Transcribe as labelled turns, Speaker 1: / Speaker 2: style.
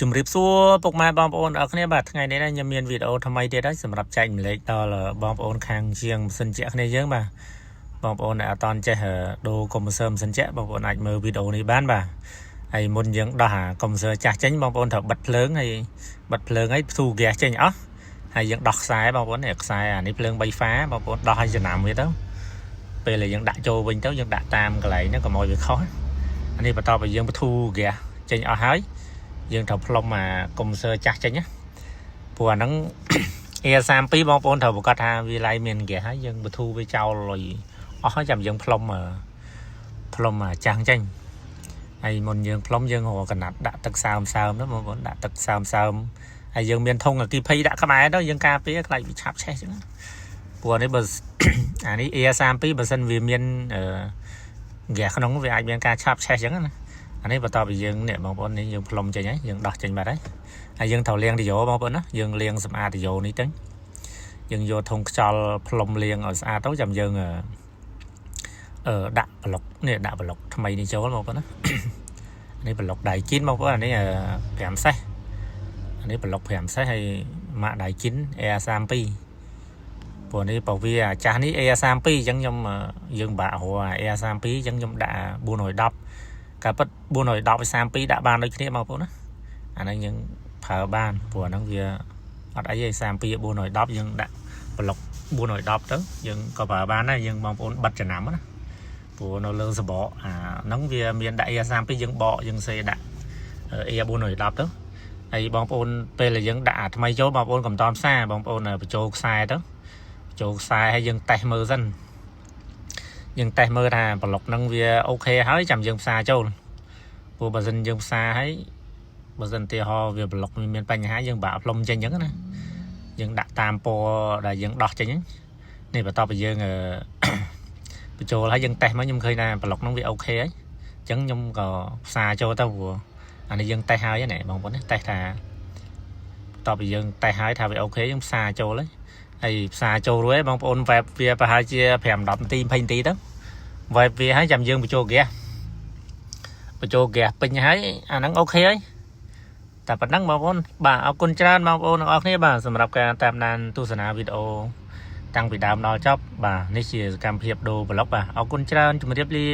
Speaker 1: ជំរាបសួរពុកម៉ែបងប្អូនអរគ្នាបាទថ្ងៃនេះខ្ញុំមានវីដេអូថ្មីទៀតហើយសម្រាប់ចែកម្លែកដល់បងប្អូនខាងជាងម៉ាស៊ីនជែកគ្នាយើងបាទបងប្អូនដែលអត់តន់ចេះដូរកុំព្យូទ័រម៉ាស៊ីនជែកបងប្អូនអាចមើលវីដេអូនេះបានបាទហើយមុនយើងដោះអាកុំព្យូទ័រចាស់ចេញបងប្អូនត្រូវបិទភ្លើងហើយផ្ទុះហ្គាសចេញអស់ហើយយើងដោះខ្សែបងប្អូនខ្សែអានេះភ្លើង3ហ្វាបងប្អូនដោះឲ្យចំណាំវាទៅពេលដែលយើងដាក់ចូលវិញទៅយើងដាក់តាមកន្លែងហ្នឹងកុំឲ្យវាខុសអានេះបន្ទាប់ពីយើងផ្ទុះហ្គាសចេញអស់ហើយយើងត្រូវផ្លុំអាកុំព្យូទ័រចាស់ចេញណាព្រោះអាហ្នឹង A32 បងប្អូនត្រូវប្រកាសថាវាឡាយមានហ្គាសហើយយើងបធូរវាចោលលុយអស់ហើយចាំយើងផ្លុំចាស់ចេញហើយមុនយើងផ្លុំយើងរកកណាត់ដាក់ទឹកសើមទៅបងប្អូនដាក់ទឹកសើមហើយយើងមានធុងអគិភ័យដាក់ក្បែរទៅយើងការពារខ្លាចវាឆាប់ឆេះចឹងព្រោះនេះបើអានេះ A32 បើសិនវាមានហ្គាសក្នុងវាអាចមានការឆាប់ឆេះចឹងណាអានេះបន្ទាប់ពីយើងនេះបងប្អូននេះយើងផ្លុំចេញហើយយើងដោះចេញបាត់ហើយយើងត្រូវលាងឌីយ៉ូបងប្អូនណាយើងលាងសម្អាតឌីយ៉ូនេះទៅយើងយកធុងខ្យល់ផ្លុំលាងឲ្យស្អាតទៅចាំយើងដាក់ប្លុកនេះដាក់ប្លុកថ្មីនេះចូលបងប្អូនណានេះប្លុកដៃគិនបងប្អូនអានេះ5សេសអានេះប្លុក5សេសហើយម៉ាកដៃគិន A32 ព្រោះនេះបើវាចាស់នេះ A32 អញ្ចឹងខ្ញុំយើងបាក់រក A32 អញ្ចឹងខ្ញុំដាក់410ការពិត410 32ដាក់បានដូចគ្នាបងប្អូនណាអាហ្នឹងយើងប្រើបានព្រោះអាហ្នឹងវាអត់អីទេ32 410យើងដាក់ប្លុក410ទៅយើងក៏ប្រើបានដែរយើងបងប្អូនបិទចំណាំណាព្រោះនៅលើសបកអាហ្នឹងវាមានដាក់ A32 យើងបកយើងសេដាក់ A410 ទៅហើយបងប្អូនពេលដែលយើងដាក់អាថ្មីចូលបងប្អូនកុំតន់ផ្សារបងប្អូនបញ្ចូលខ្សែទៅចូលខ្សែហើយយើងតេស្តមើលសិនយើងតេស្តមើលថាប្លុកហ្នឹងវាអូខេហើយចាំយើងផ្សារចូលព្រោះបើសិនយើងផ្សារហើយបើសិនទីហោវាប្លុកមានបញ្ហាយើងបាក់ផ្លុំចេញអញ្ចឹងណាយើងដាក់តាមពណ៌ដែលយើងដោះចេញនេះបន្ទាប់ពីយើងបញ្ចូលហើយយើងតេស្តមកខ្ញុំឃើញថាប្លុកហ្នឹងវាអូខេហើយអញ្ចឹងខ្ញុំក៏ផ្សារចូលទៅព្រោះអានេះយើងតេស្តហើយណាបងប្អូនតេស្តថាបន្ទាប់ពីយើងតេស្តហើយថាវាអូខេយើងផ្សារចូលហើយផ្សារចូលរួចបងប្អូនវ៉ែបវាប្រហែលជា5-10នាទី20នាទីទៅវ៉ែបវាហើយចាំយើងបញ្ចូលហ្គាសពេញហើយអាហ្នឹងអូខេហើយតែប៉ុណ្ណឹងបងប្អូនបាទអរគុណច្រើនបងប្អូនទាំងអស់គ្នាបាទសម្រាប់ការតាមដានទស្សនាវីដេអូតាំងពីដើមដល់ចប់បាទនេះជាសកម្មភាពដូរប្លុកបាទអរគុណច្រើនជម្រាបលា